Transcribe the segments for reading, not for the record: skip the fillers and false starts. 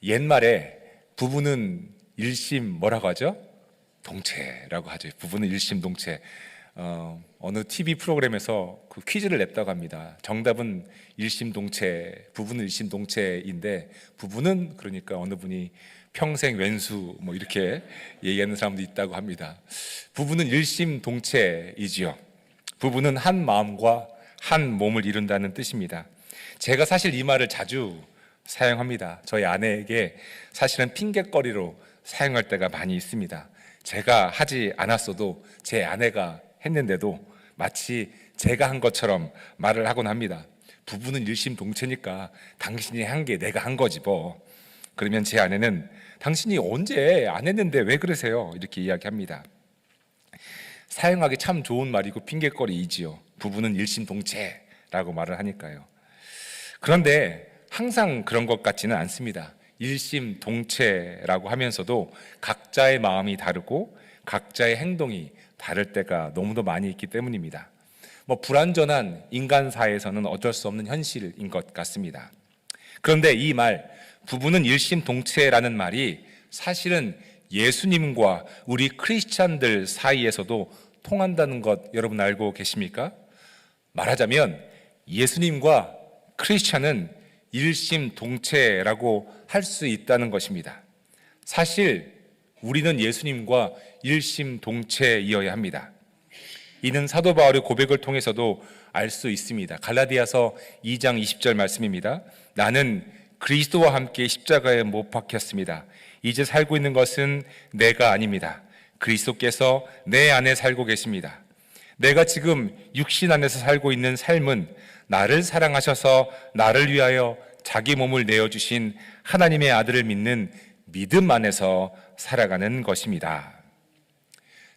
옛말에 부부는 일심 뭐라고 하죠? 동체라고 하죠. 부부는 일심동체. 어느 TV 프로그램에서 그 퀴즈를 냈다고 합니다. 정답은 일심동체, 부부는 일심동체인데, 부부는 그러니까 어느 분이 평생 왼수 뭐 이렇게 얘기하는 사람도 있다고 합니다. 부부는 일심동체이지요. 부부는 한 마음과 한 몸을 이룬다는 뜻입니다. 제가 사실 이 말을 자주 사용합니다. 저희 아내에게 사실은 핑곗거리로 사용할 때가 많이 있습니다. 제가 하지 않았어도 제 아내가 했는데도 마치 제가 한 것처럼 말을 하곤 합니다. 부부는 일심동체니까 당신이 한 게 내가 한 거지 뭐. 그러면 제 아내는 당신이 언제 안 했는데 왜 그러세요? 이렇게 이야기합니다. 사용하기 참 좋은 말이고 핑곗거리이지요. 부부는 일심동체라고 말을 하니까요. 그런데 항상 그런 것 같지는 않습니다. 일심동체라고 하면서도 각자의 마음이 다르고 각자의 행동이 다를 때가 너무도 많이 있기 때문입니다. 불완전한 인간사에서는 어쩔 수 없는 현실인 것 같습니다. 그런데 이 말, 부부는 일심동체라는 말이 사실은 예수님과 우리 크리스찬들 사이에서도 통한다는 것 여러분 알고 계십니까? 말하자면 예수님과 크리스찬은 일심동체라고 할 수 있다는 것입니다. 사실 우리는 예수님과 일심동체이어야 합니다. 이는 사도 바울의 고백을 통해서도 알 수 있습니다. 갈라디아서 2장 20절 말씀입니다. 나는 그리스도와 함께 십자가에 못 박혔습니다. 이제 살고 있는 것은 내가 아닙니다. 그리스도께서 내 안에 살고 계십니다. 내가 지금 육신 안에서 살고 있는 삶은 나를 사랑하셔서 나를 위하여 자기 몸을 내어주신 하나님의 아들을 믿는 믿음 안에서 살아가는 것입니다.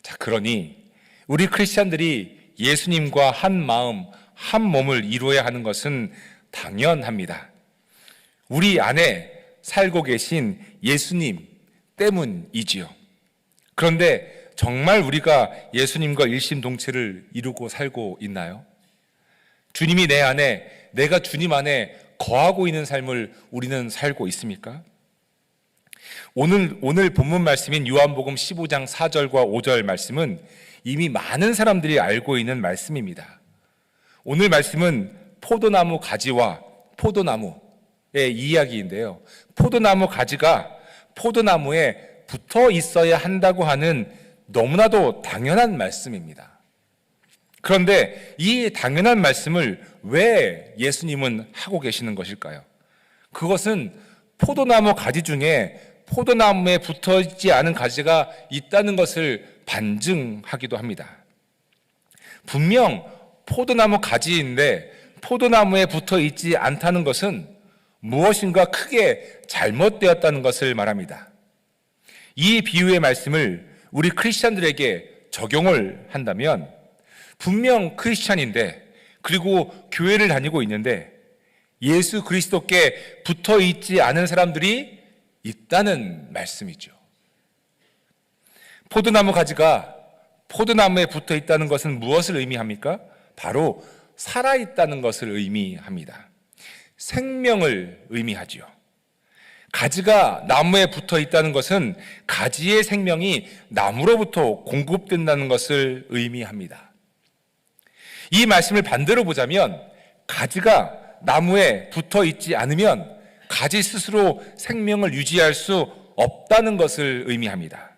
자, 그러니 우리 크리스찬들이 예수님과 한 마음, 한 몸을 이루어야 하는 것은 당연합니다. 우리 안에 살고 계신 예수님 때문이지요. 그런데 정말 우리가 예수님과 일심동체를 이루고 살고 있나요? 주님이 내 안에, 내가 주님 안에 거하고 있는 삶을 우리는 살고 있습니까? 오늘 본문 말씀인 요한복음 15장 4절과 5절 말씀은 이미 많은 사람들이 알고 있는 말씀입니다. 오늘 말씀은 포도나무 가지와 포도나무의 이야기인데요. 포도나무 가지가 포도나무에 붙어 있어야 한다고 하는 너무나도 당연한 말씀입니다. 그런데 이 당연한 말씀을 왜 예수님은 하고 계시는 것일까요? 그것은 포도나무 가지 중에 포도나무에 붙어 있지 않은 가지가 있다는 것을 반증하기도 합니다. 분명 포도나무 가지인데 포도나무에 붙어 있지 않다는 것은 무엇인가 크게 잘못되었다는 것을 말합니다. 이 비유의 말씀을 우리 크리스찬들에게 적용을 한다면 분명 크리스찬인데 그리고 교회를 다니고 있는데 예수 그리스도께 붙어 있지 않은 사람들이 있다는 말씀이죠. 포도나무 가지가 포도나무에 붙어 있다는 것은 무엇을 의미합니까? 바로 살아있다는 것을 의미합니다. 생명을 의미하지요. 가지가 나무에 붙어 있다는 것은 가지의 생명이 나무로부터 공급된다는 것을 의미합니다. 이 말씀을 반대로 보자면 가지가 나무에 붙어 있지 않으면 가지 스스로 생명을 유지할 수 없다는 것을 의미합니다.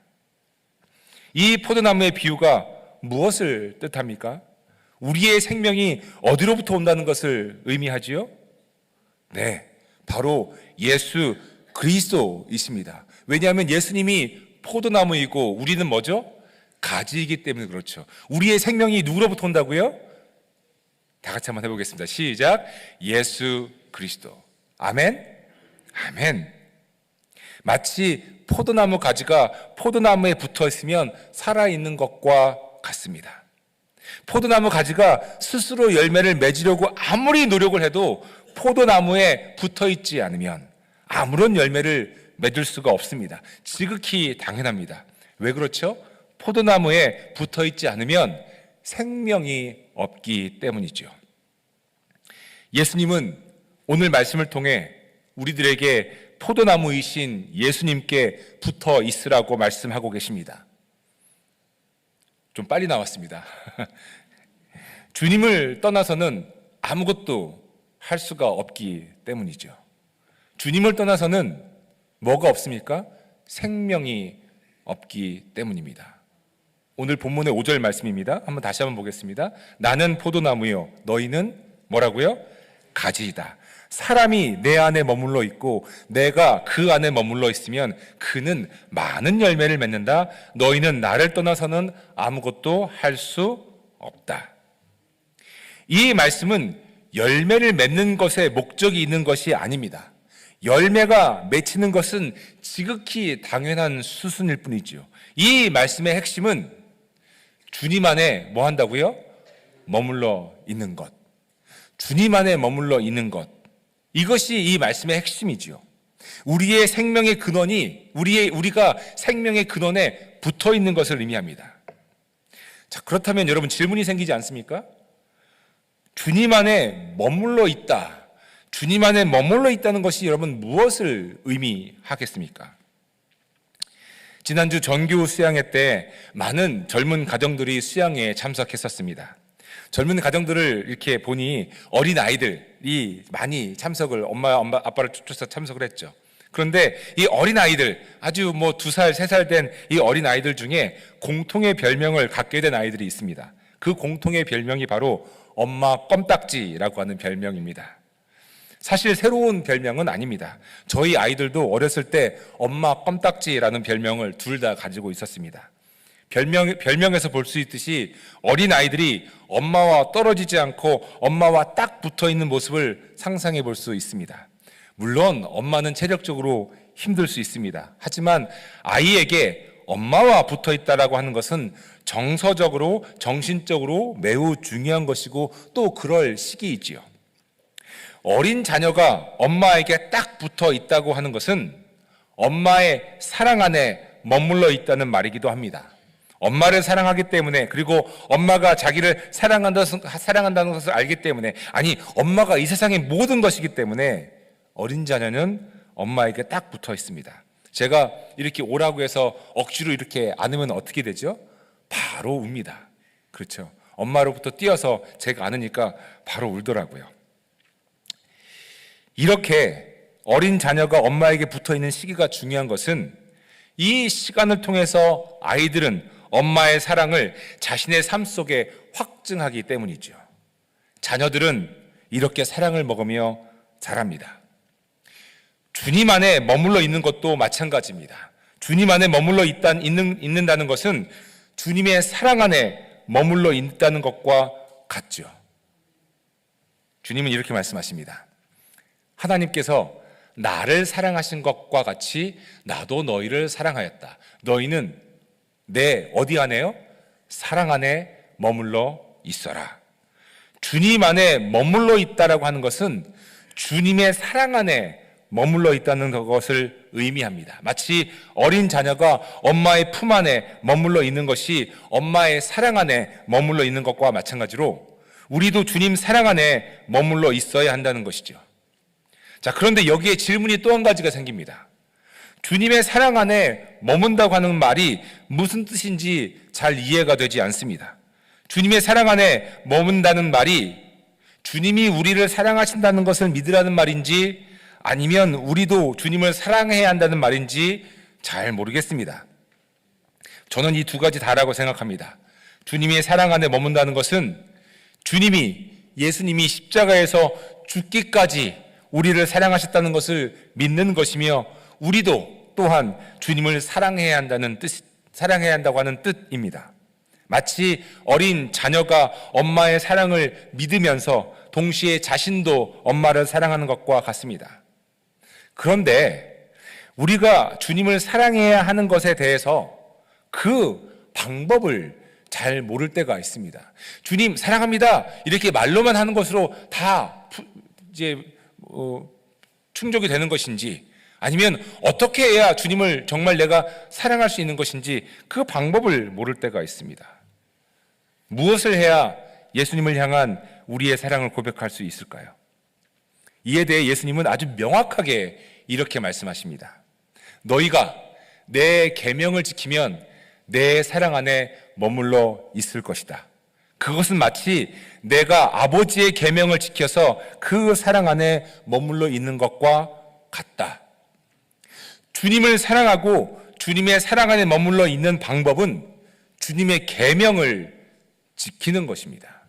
이 포도나무의 비유가 무엇을 뜻합니까? 우리의 생명이 어디로부터 온다는 것을 의미하지요? 네, 바로 예수 그리스도이십니다. 왜냐하면 예수님이 포도나무이고 우리는 뭐죠? 가지이기 때문에 그렇죠. 우리의 생명이 누구로부터 온다고요? 다 같이 한번 해보겠습니다. 시작. 예수 그리스도. 아멘. 아멘. 마치 포도나무 가지가 포도나무에 붙어 있으면 살아있는 것과 같습니다. 포도나무 가지가 스스로 열매를 맺으려고 아무리 노력을 해도 포도나무에 붙어 있지 않으면 아무런 열매를 맺을 수가 없습니다. 지극히 당연합니다. 왜 그렇죠? 포도나무에 붙어 있지 않으면 생명이 없기 때문이죠. 예수님은 오늘 말씀을 통해 우리들에게 포도나무이신 예수님께 붙어 있으라고 말씀하고 계십니다. 좀 빨리 나왔습니다. 주님을 떠나서는 아무것도 할 수가 없기 때문이죠. 주님을 떠나서는 뭐가 없습니까? 생명이 없기 때문입니다. 오늘 본문의 5절 말씀입니다. 다시 한번 보겠습니다. 나는 포도나무요 너희는 뭐라고요? 가지이다. 사람이 내 안에 머물러 있고 내가 그 안에 머물러 있으면 그는 많은 열매를 맺는다. 너희는 나를 떠나서는 아무것도 할 수 없다. 이 말씀은 열매를 맺는 것에 목적이 있는 것이 아닙니다. 열매가 맺히는 것은 지극히 당연한 수순일 뿐이지요. 이 말씀의 핵심은 주님 안에 뭐 한다고요? 머물러 있는 것. 주님 안에 머물러 있는 것. 이것이 이 말씀의 핵심이지요. 우리의 생명의 근원이 우리가 생명의 근원에 붙어 있는 것을 의미합니다. 자, 그렇다면 여러분 질문이 생기지 않습니까? 주님 안에 머물러 있다. 주님 안에 머물러 있다는 것이 여러분 무엇을 의미하겠습니까? 지난주 전교 수양회 때 많은 젊은 가정들이 수양회에 참석했었습니다. 젊은 가정들을 이렇게 보니 어린 아이들이 많이 참석을 엄마 아빠를 쫓아서 참석을 했죠. 그런데 이 어린 아이들, 아주 2살, 3살 된 이 어린 아이들 중에 공통의 별명을 갖게 된 아이들이 있습니다. 그 공통의 별명이 바로 엄마 껌딱지라고 하는 별명입니다. 사실 새로운 별명은 아닙니다. 저희 아이들도 어렸을 때 엄마 껌딱지라는 별명을 둘 다 가지고 있었습니다. 별명에서 볼 수 있듯이 어린 아이들이 엄마와 떨어지지 않고 엄마와 딱 붙어 있는 모습을 상상해 볼 수 있습니다. 물론 엄마는 체력적으로 힘들 수 있습니다. 하지만 아이에게 엄마와 붙어 있다라고 하는 것은 정서적으로, 정신적으로 매우 중요한 것이고 또 그럴 시기이지요. 어린 자녀가 엄마에게 딱 붙어 있다고 하는 것은 엄마의 사랑 안에 머물러 있다는 말이기도 합니다. 엄마를 사랑하기 때문에, 그리고 엄마가 자기를 사랑한다는 것을 알기 때문에, 아니 엄마가 이 세상의 모든 것이기 때문에 어린 자녀는 엄마에게 딱 붙어 있습니다. 제가 이렇게 오라고 해서 억지로 이렇게 안으면 어떻게 되죠? 바로 웁니다. 그렇죠. 엄마로부터 뛰어서 제가 안으니까 바로 울더라고요. 이렇게 어린 자녀가 엄마에게 붙어 있는 시기가 중요한 것은 이 시간을 통해서 아이들은 엄마의 사랑을 자신의 삶 속에 확증하기 때문이죠. 자녀들은 이렇게 사랑을 먹으며 자랍니다. 주님 안에 머물러 있는 것도 마찬가지입니다. 주님 안에 머물러 있는다는 것은 주님의 사랑 안에 머물러 있다는 것과 같죠. 주님은 이렇게 말씀하십니다. 하나님께서 나를 사랑하신 것과 같이 나도 너희를 사랑하였다. 너희는 내 어디 안에요? 사랑 안에 머물러 있어라. 주님 안에 머물러 있다라고 하는 것은 주님의 사랑 안에 머물러 있다는 것을 의미합니다. 마치 어린 자녀가 엄마의 품 안에 머물러 있는 것이 엄마의 사랑 안에 머물러 있는 것과 마찬가지로 우리도 주님 사랑 안에 머물러 있어야 한다는 것이죠. 자, 그런데 여기에 질문이 또 한 가지가 생깁니다. 주님의 사랑 안에 머문다고 하는 말이 무슨 뜻인지 잘 이해가 되지 않습니다. 주님의 사랑 안에 머문다는 말이 주님이 우리를 사랑하신다는 것을 믿으라는 말인지 아니면 우리도 주님을 사랑해야 한다는 말인지 잘 모르겠습니다. 저는 이 두 가지 다라고 생각합니다. 주님의 사랑 안에 머문다는 것은 예수님이 십자가에서 죽기까지 우리를 사랑하셨다는 것을 믿는 것이며 우리도 또한 주님을 사랑해야 한다고 하는 뜻입니다. 마치 어린 자녀가 엄마의 사랑을 믿으면서 동시에 자신도 엄마를 사랑하는 것과 같습니다. 그런데 우리가 주님을 사랑해야 하는 것에 대해서 그 방법을 잘 모를 때가 있습니다. 주님 사랑합니다 이렇게 말로만 하는 것으로 다 충족이 되는 것인지 아니면 어떻게 해야 주님을 정말 내가 사랑할 수 있는 것인지 그 방법을 모를 때가 있습니다. 무엇을 해야 예수님을 향한 우리의 사랑을 고백할 수 있을까요? 이에 대해 예수님은 아주 명확하게 이렇게 말씀하십니다. 너희가 내 계명을 지키면 내 사랑 안에 머물러 있을 것이다. 그것은 마치 내가 아버지의 계명을 지켜서 그 사랑 안에 머물러 있는 것과 같다. 주님을 사랑하고 주님의 사랑 안에 머물러 있는 방법은 주님의 계명을 지키는 것입니다.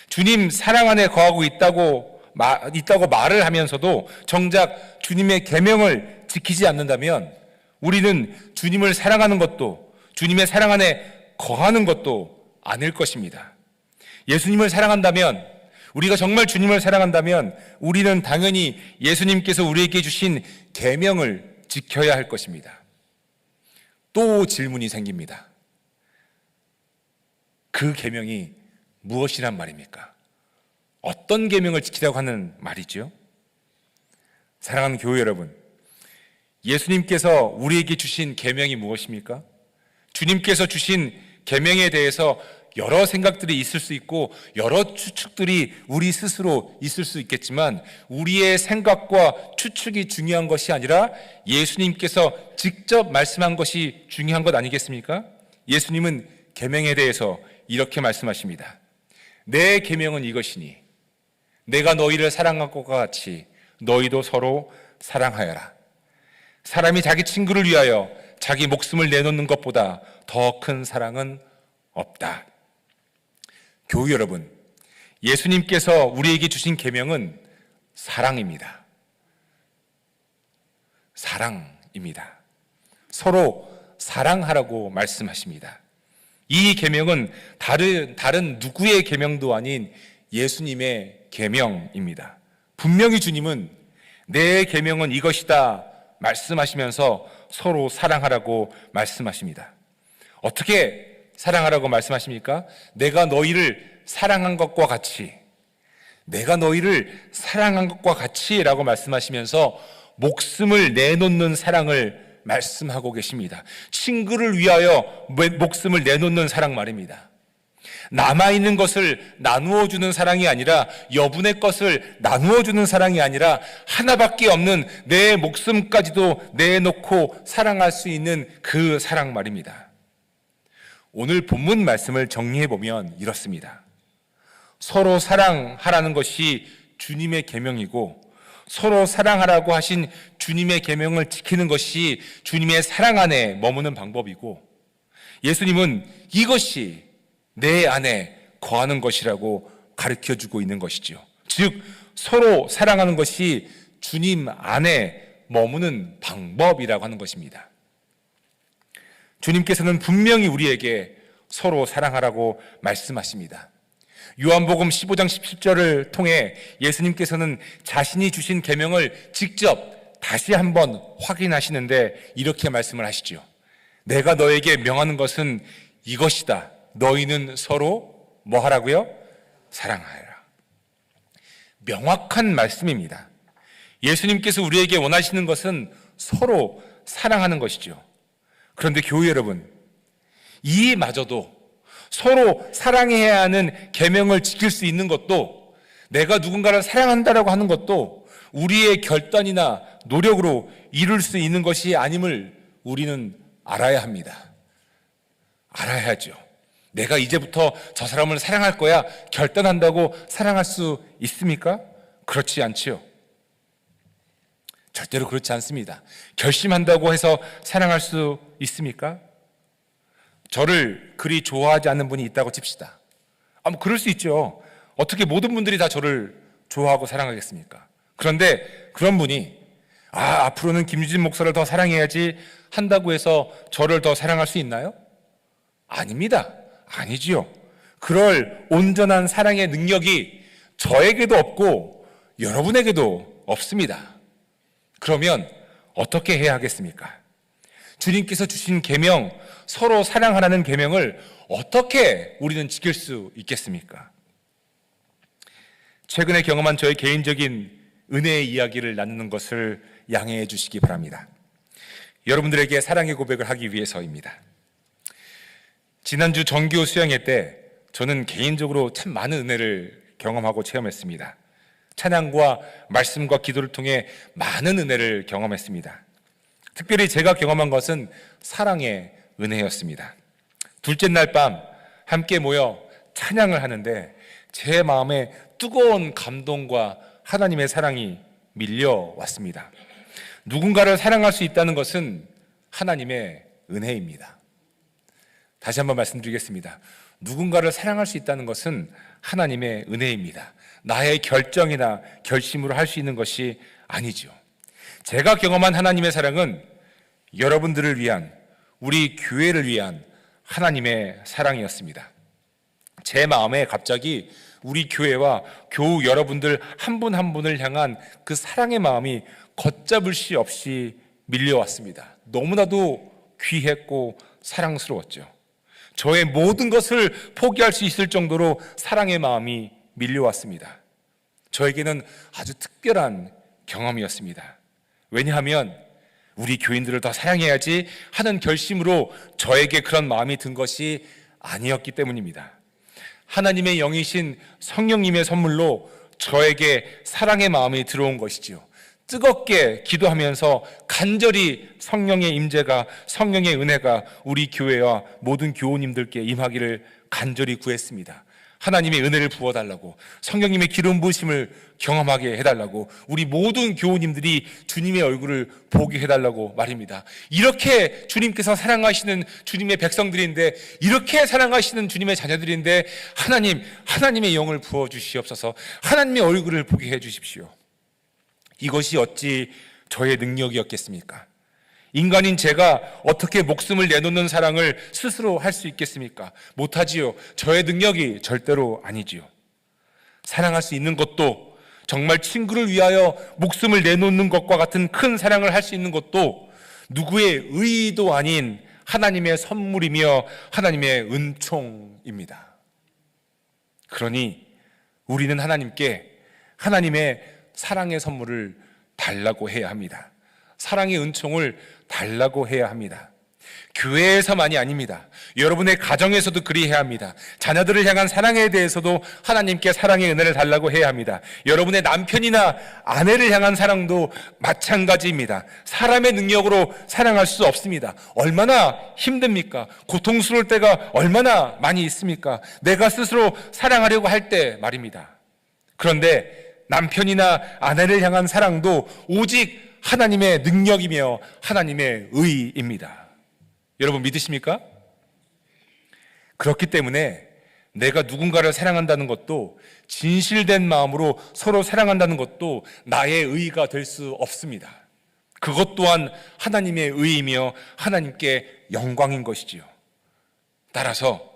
주님 사랑 안에 거하고 있다고 말을 하면서도 정작 주님의 계명을 지키지 않는다면 우리는 주님을 사랑하는 것도 주님의 사랑 안에 거하는 것도 아닐 것입니다. 예수님을 사랑한다면, 우리가 정말 주님을 사랑한다면 우리는 당연히 예수님께서 우리에게 주신 계명을 지켜야 할 것입니다. 또 질문이 생깁니다. 그 계명이 무엇이란 말입니까? 어떤 계명을 지키라고 하는 말이죠? 사랑하는 교회 여러분, 예수님께서 우리에게 주신 계명이 무엇입니까? 주님께서 주신 계명에 대해서 여러 생각들이 있을 수 있고 여러 추측들이 우리 스스로 있을 수 있겠지만 우리의 생각과 추측이 중요한 것이 아니라 예수님께서 직접 말씀한 것이 중요한 것 아니겠습니까? 예수님은 계명에 대해서 이렇게 말씀하십니다. 내 계명은 이것이니 내가 너희를 사랑한 것과 같이 너희도 서로 사랑하여라. 사람이 자기 친구를 위하여 자기 목숨을 내놓는 것보다 더 큰 사랑은 없다. 교회 여러분, 예수님께서 우리에게 주신 계명은 사랑입니다. 사랑입니다. 서로 사랑하라고 말씀하십니다. 이 계명은 다른 누구의 계명도 아닌 예수님의 계명입니다. 분명히 주님은 내 계명은 이것이다 말씀하시면서 서로 사랑하라고 말씀하십니다. 어떻게 사랑하라고 말씀하십니까? 내가 너희를 사랑한 것과 같이, 내가 너희를 사랑한 것과 같이라고 말씀하시면서 목숨을 내놓는 사랑을 말씀하고 계십니다. 친구를 위하여 목숨을 내놓는 사랑 말입니다. 남아있는 것을 나누어 주는 사랑이 아니라, 여분의 것을 나누어 주는 사랑이 아니라 하나밖에 없는 내 목숨까지도 내놓고 사랑할 수 있는 그 사랑 말입니다. 오늘 본문 말씀을 정리해 보면 이렇습니다. 서로 사랑하라는 것이 주님의 계명이고 서로 사랑하라고 하신 주님의 계명을 지키는 것이 주님의 사랑 안에 머무는 방법이고, 예수님은 이것이 내 안에 거하는 것이라고 가르쳐주고 있는 것이죠. 즉 서로 사랑하는 것이 주님 안에 머무는 방법이라고 하는 것입니다. 주님께서는 분명히 우리에게 서로 사랑하라고 말씀하십니다. 요한복음 15장 17절을 통해 예수님께서는 자신이 주신 계명을 직접 다시 한번 확인하시는데 이렇게 말씀을 하시죠. 내가 너에게 명하는 것은 이것이다. 너희는 서로 뭐 하라고요? 사랑하여라. 명확한 말씀입니다. 예수님께서 우리에게 원하시는 것은 서로 사랑하는 것이죠. 그런데 교회 여러분, 이마저도 서로 사랑해야 하는 계명을 지킬 수 있는 것도, 내가 누군가를 사랑한다라고 하는 것도 우리의 결단이나 노력으로 이룰 수 있는 것이 아님을 우리는 알아야 합니다. 알아야죠. 내가 이제부터 저 사람을 사랑할 거야 결단한다고 사랑할 수 있습니까? 그렇지 않지요. 절대로 그렇지 않습니다. 결심한다고 해서 사랑할 수 있습니까? 저를 그리 좋아하지 않는 분이 있다고 칩시다. 뭐 그럴 수 있죠. 어떻게 모든 분들이 다 저를 좋아하고 사랑하겠습니까? 그런데 그런 분이 앞으로는 김유진 목사를 더 사랑해야지 한다고 해서 저를 더 사랑할 수 있나요? 아닙니다. 아니지요. 그럴 온전한 사랑의 능력이 저에게도 없고 여러분에게도 없습니다. 그러면 어떻게 해야 하겠습니까? 주님께서 주신 계명, 서로 사랑하라는 계명을 어떻게 우리는 지킬 수 있겠습니까? 최근에 경험한 저의 개인적인 은혜의 이야기를 나누는 것을 양해해 주시기 바랍니다. 여러분들에게 사랑의 고백을 하기 위해서입니다. 지난주 정규 수양회 때 저는 개인적으로 참 많은 은혜를 경험하고 체험했습니다. 찬양과 말씀과 기도를 통해 많은 은혜를 경험했습니다. 특별히 제가 경험한 것은 사랑의 은혜였습니다. 둘째 날 밤 함께 모여 찬양을 하는데 제 마음에 뜨거운 감동과 하나님의 사랑이 밀려왔습니다. 누군가를 사랑할 수 있다는 것은 하나님의 은혜입니다. 다시 한번 말씀드리겠습니다. 누군가를 사랑할 수 있다는 것은 하나님의 은혜입니다. 나의 결정이나 결심으로 할 수 있는 것이 아니죠. 제가 경험한 하나님의 사랑은 여러분들을 위한, 우리 교회를 위한 하나님의 사랑이었습니다. 제 마음에 갑자기 우리 교회와 교우 여러분들 한 분 한 분을 향한 그 사랑의 마음이 걷잡을 수 없이 밀려왔습니다. 너무나도 귀했고 사랑스러웠죠. 저의 모든 것을 포기할 수 있을 정도로 사랑의 마음이 밀려왔습니다. 저에게는 아주 특별한 경험이었습니다. 왜냐하면 우리 교인들을 더 사랑해야지 하는 결심으로 저에게 그런 마음이 든 것이 아니었기 때문입니다. 하나님의 영이신 성령님의 선물로 저에게 사랑의 마음이 들어온 것이지요. 뜨겁게 기도하면서 간절히 성령의 임재가, 성령의 은혜가 우리 교회와 모든 교우님들께 임하기를 간절히 구했습니다. 하나님의 은혜를 부어달라고, 성령님의 기름 부으심을 경험하게 해달라고, 우리 모든 교우님들이 주님의 얼굴을 보게 해달라고 말입니다. 이렇게 주님께서 사랑하시는 주님의 백성들인데, 이렇게 사랑하시는 주님의 자녀들인데, 하나님의 영을 부어주시옵소서. 하나님의 얼굴을 보게 해주십시오. 이것이 어찌 저의 능력이었겠습니까? 인간인 제가 어떻게 목숨을 내놓는 사랑을 스스로 할 수 있겠습니까? 못하지요. 저의 능력이 절대로 아니지요. 사랑할 수 있는 것도, 정말 친구를 위하여 목숨을 내놓는 것과 같은 큰 사랑을 할 수 있는 것도 누구의 의도 아닌 하나님의 선물이며 하나님의 은총입니다. 그러니 우리는 하나님께 하나님의 사랑의 선물을 달라고 해야 합니다. 사랑의 은총을 달라고 해야 합니다. 교회에서만이 아닙니다. 여러분의 가정에서도 그리해야 합니다. 자녀들을 향한 사랑에 대해서도 하나님께 사랑의 은혜를 달라고 해야 합니다. 여러분의 남편이나 아내를 향한 사랑도 마찬가지입니다. 사람의 능력으로 사랑할 수 없습니다. 얼마나 힘듭니까? 고통스러울 때가 얼마나 많이 있습니까? 내가 스스로 사랑하려고 할 때 말입니다. 그런데 남편이나 아내를 향한 사랑도 오직 하나님의 능력이며 하나님의 의입니다. 여러분 믿으십니까? 그렇기 때문에 내가 누군가를 사랑한다는 것도, 진실된 마음으로 서로 사랑한다는 것도 나의 의가 될 수 없습니다. 그것 또한 하나님의 의이며 하나님께 영광인 것이지요. 따라서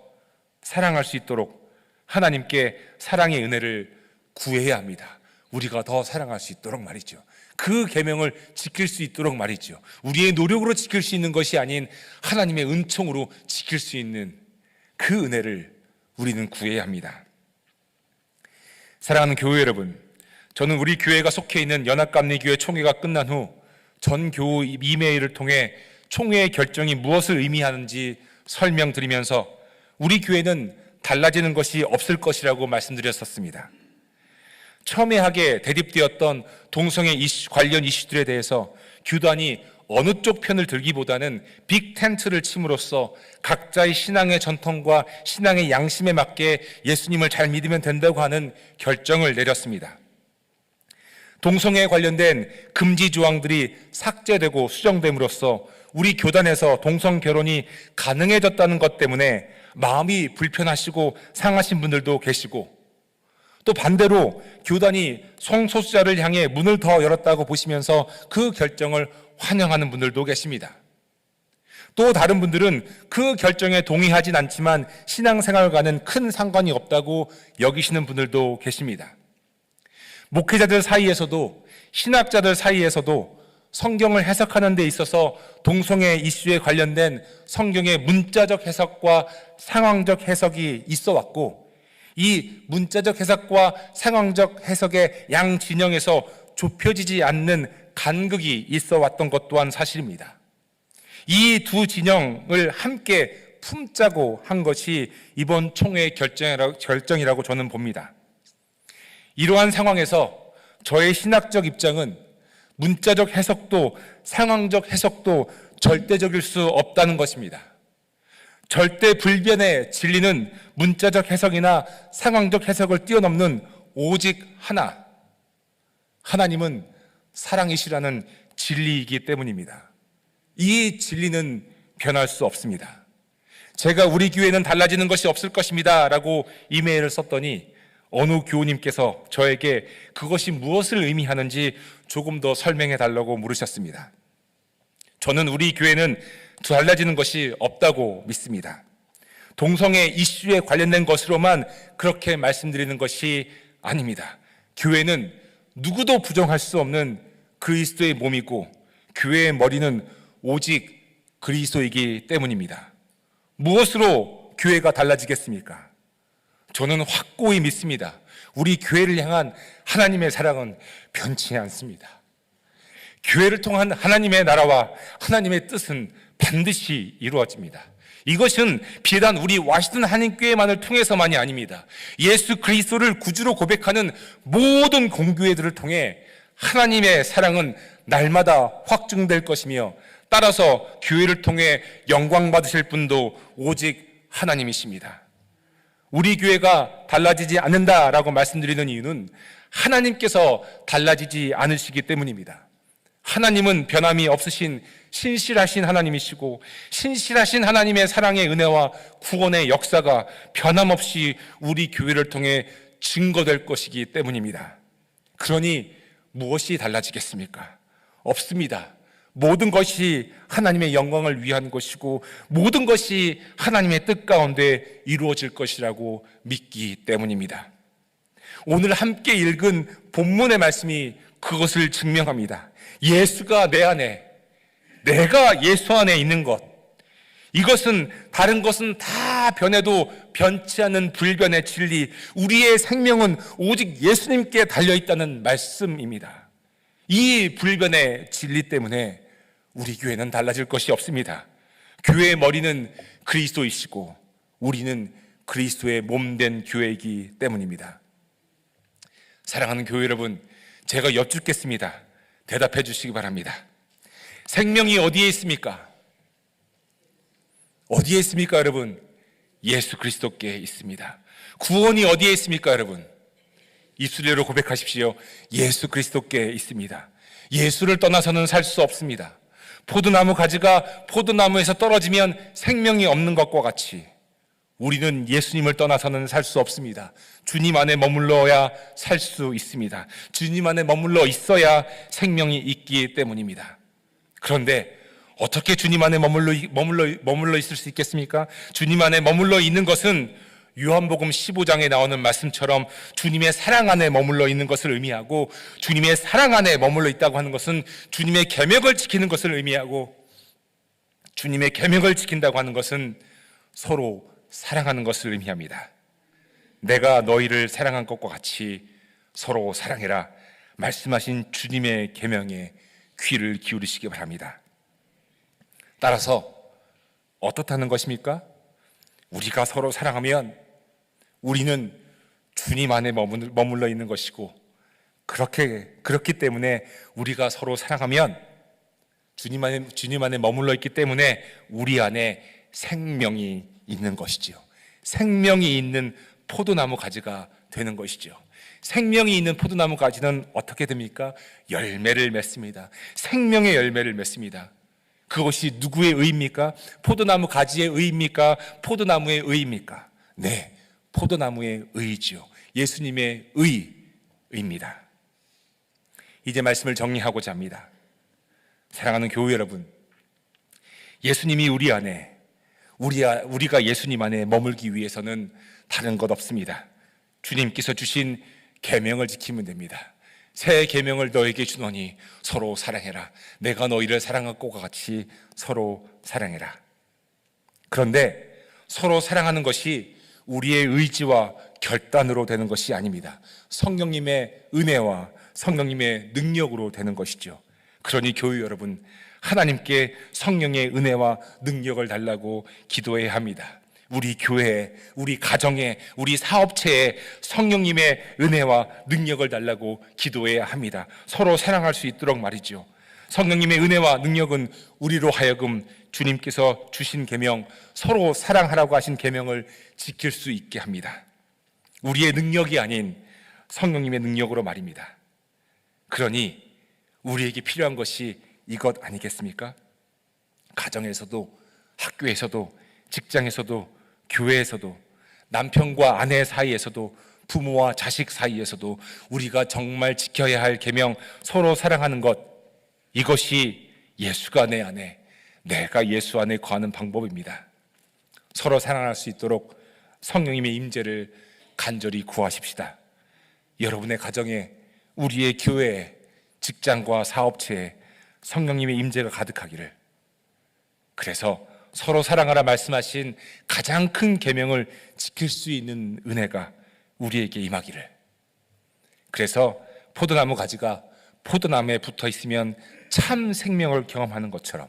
사랑할 수 있도록 하나님께 사랑의 은혜를 구해야 합니다. 우리가 더 사랑할 수 있도록 말이죠. 그 계명을 지킬 수 있도록 말이죠. 우리의 노력으로 지킬 수 있는 것이 아닌 하나님의 은총으로 지킬 수 있는 그 은혜를 우리는 구해야 합니다. 사랑하는 교회 여러분, 저는 우리 교회가 속해 있는 연합감리교회 총회가 끝난 후 전 교우 이메일을 통해 총회의 결정이 무엇을 의미하는지 설명드리면서 우리 교회는 달라지는 것이 없을 것이라고 말씀드렸었습니다. 첨예하게 대립되었던 동성애 관련 이슈들에 대해서 교단이 어느 쪽 편을 들기보다는 빅 텐트를 침으로써 각자의 신앙의 전통과 신앙의 양심에 맞게 예수님을 잘 믿으면 된다고 하는 결정을 내렸습니다. 동성애에 관련된 금지 조항들이 삭제되고 수정됨으로써 우리 교단에서 동성 결혼이 가능해졌다는 것 때문에 마음이 불편하시고 상하신 분들도 계시고, 또 반대로 교단이 성소수자를 향해 문을 더 열었다고 보시면서 그 결정을 환영하는 분들도 계십니다. 또 다른 분들은 그 결정에 동의하진 않지만 신앙생활과는 큰 상관이 없다고 여기시는 분들도 계십니다. 목회자들 사이에서도, 신학자들 사이에서도 성경을 해석하는 데 있어서 동성애 이슈에 관련된 성경의 문자적 해석과 상황적 해석이 있어 왔고, 이 문자적 해석과 상황적 해석의 양 진영에서 좁혀지지 않는 간극이 있어 왔던 것 또한 사실입니다. 이 두 진영을 함께 품자고 한 것이 이번 총회의 결정이라고 저는 봅니다. 이러한 상황에서 저의 신학적 입장은 문자적 해석도 상황적 해석도 절대적일 수 없다는 것입니다. 절대 불변의 진리는 문자적 해석이나 상황적 해석을 뛰어넘는 오직 하나, 하나님은 사랑이시라는 진리이기 때문입니다. 이 진리는 변할 수 없습니다. 제가 우리 교회는 달라지는 것이 없을 것입니다 라고 이메일을 썼더니 어느 교우님께서 저에게 그것이 무엇을 의미하는지 조금 더 설명해 달라고 물으셨습니다. 저는 우리 교회는 달라지는 것이 없다고 믿습니다. 동성애 이슈에 관련된 것으로만 그렇게 말씀드리는 것이 아닙니다. 교회는 누구도 부정할 수 없는 그리스도의 몸이고 교회의 머리는 오직 그리스도이기 때문입니다. 무엇으로 교회가 달라지겠습니까? 저는 확고히 믿습니다. 우리 교회를 향한 하나님의 사랑은 변치 않습니다. 교회를 통한 하나님의 나라와 하나님의 뜻은 반드시 이루어집니다. 이것은 비단 우리 와시든 한인교회만을 통해서만이 아닙니다. 예수 그리스도를 구주로 고백하는 모든 공교회들을 통해 하나님의 사랑은 날마다 확증될 것이며 따라서 교회를 통해 영광 받으실 분도 오직 하나님이십니다. 우리 교회가 달라지지 않는다라고 말씀드리는 이유는 하나님께서 달라지지 않으시기 때문입니다. 하나님은 변함이 없으신 신실하신 하나님이시고 신실하신 하나님의 사랑의 은혜와 구원의 역사가 변함없이 우리 교회를 통해 증거될 것이기 때문입니다. 그러니 무엇이 달라지겠습니까? 없습니다. 모든 것이 하나님의 영광을 위한 것이고 모든 것이 하나님의 뜻 가운데 이루어질 것이라고 믿기 때문입니다. 오늘 함께 읽은 본문의 말씀이 그것을 증명합니다. 예수가 내 안에, 내가 예수 안에 있는 것, 이것은 다른 것은 다 변해도 변치 않는 불변의 진리, 우리의 생명은 오직 예수님께 달려있다는 말씀입니다. 이 불변의 진리 때문에 우리 교회는 달라질 것이 없습니다. 교회의 머리는 그리스도이시고 우리는 그리스도의 몸된 교회이기 때문입니다. 사랑하는 교회 여러분, 제가 여쭙겠습니다. 대답해 주시기 바랍니다. 생명이 어디에 있습니까? 어디에 있습니까, 여러분? 예수 그리스도께 있습니다. 구원이 어디에 있습니까, 여러분? 입술로 고백하십시오. 예수 그리스도께 있습니다. 예수를 떠나서는 살 수 없습니다. 포도나무 가지가 포도나무에서 떨어지면 생명이 없는 것과 같이 우리는 예수님을 떠나서는 살 수 없습니다. 주님 안에 머물러야 살 수 있습니다. 주님 안에 머물러 있어야 생명이 있기 때문입니다. 그런데 어떻게 주님 안에 머물러 있을 수 있겠습니까? 주님 안에 머물러 있는 것은 요한복음 15장에 나오는 말씀처럼 주님의 사랑 안에 머물러 있는 것을 의미하고, 주님의 사랑 안에 머물러 있다고 하는 것은 주님의 계명을 지키는 것을 의미하고, 주님의 계명을 지킨다고 하는 것은 서로 사랑하는 것을 의미합니다. 내가 너희를 사랑한 것과 같이 서로 사랑해라 말씀하신 주님의 계명에 귀를 기울이시기 바랍니다. 따라서 어떻다는 것입니까? 우리가 서로 사랑하면 우리는 주님 안에 머물러 있는 것이고, 그렇기 때문에 우리가 서로 사랑하면 주님 안에 머물러 있기 때문에 우리 안에 생명이 있는 것이지요. 생명이 있는 포도나무 가지가 되는 것이죠. 생명이 있는 포도나무 가지는 어떻게 됩니까? 열매를 맺습니다. 생명의 열매를 맺습니다. 그것이 누구의 의입니까? 포도나무 가지의 의입니까? 포도나무의 의입니까? 네, 포도나무의 의이지요. 예수님의 의입니다. 이제 말씀을 정리하고자 합니다. 사랑하는 교회 여러분, 예수님이 우리 안에, 우리가 예수님 안에 머물기 위해서는 다른 것 없습니다. 주님께서 주신 계명을 지키면 됩니다. 새 계명을 너에게 주노니 서로 사랑해라. 내가 너희를 사랑한 것과 같이 서로 사랑해라. 그런데 서로 사랑하는 것이 우리의 의지와 결단으로 되는 것이 아닙니다. 성령님의 은혜와 성령님의 능력으로 되는 것이죠. 그러니 교회 여러분, 하나님께 성령의 은혜와 능력을 달라고 기도해야 합니다. 우리 교회에, 우리 가정에, 우리 사업체에 성령님의 은혜와 능력을 달라고 기도해야 합니다. 서로 사랑할 수 있도록 말이죠. 성령님의 은혜와 능력은 우리로 하여금 주님께서 주신 계명, 서로 사랑하라고 하신 계명을 지킬 수 있게 합니다. 우리의 능력이 아닌 성령님의 능력으로 말입니다. 그러니 우리에게 필요한 것이 이것 아니겠습니까? 가정에서도, 학교에서도, 직장에서도, 교회에서도, 남편과 아내 사이에서도, 부모와 자식 사이에서도 우리가 정말 지켜야 할 계명, 서로 사랑하는 것, 이것이 예수가 내 안에, 내가 예수 안에 거하는 방법입니다. 서로 사랑할 수 있도록 성령님의 임재를 간절히 구하십시다. 여러분의 가정에, 우리의 교회에, 직장과 사업체에 성령님의 임재가 가득하기를, 그래서 서로 사랑하라 말씀하신 가장 큰 계명을 지킬 수 있는 은혜가 우리에게 임하기를, 그래서 포도나무 가지가 포도나무에 붙어 있으면 참 생명을 경험하는 것처럼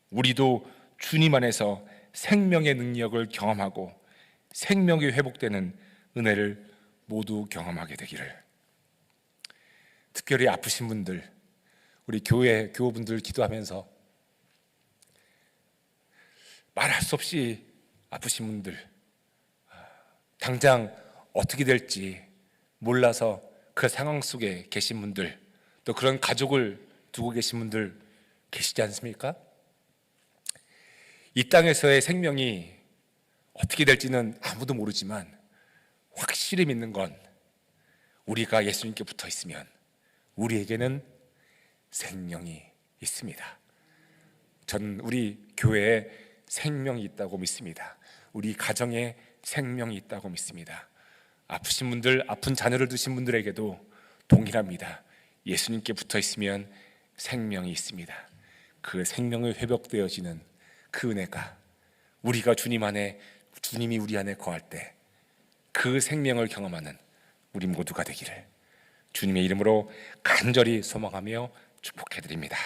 우리도 주님 안에서 생명의 능력을 경험하고 생명이 회복되는 은혜를 모두 경험하게 되기를. 특별히 아프신 분들, 우리 교회 교우분들 기도하면서 말할 수 없이 아프신 분들, 당장 어떻게 될지 몰라서 그 상황 속에 계신 분들, 또 그런 가족을 두고 계신 분들 계시지 않습니까? 이 땅에서의 생명이 어떻게 될지는 아무도 모르지만 확실히 믿는 건 우리가 예수님께 붙어 있으면 우리에게는 생명이 있습니다. 저는 우리 교회에 생명이 있다고 믿습니다. 우리 가정에 생명이 있다고 믿습니다. 아프신 분들, 아픈 자녀를 두신 분들에게도 동일합니다. 예수님께 붙어 있으면 생명이 있습니다. 그 생명이 회복되어지는 그 은혜가 우리가 주님 안에, 주님이 우리 안에 거할 때 그 생명을 경험하는 우리 모두가 되기를 주님의 이름으로 간절히 소망하며 축복해 드립니다.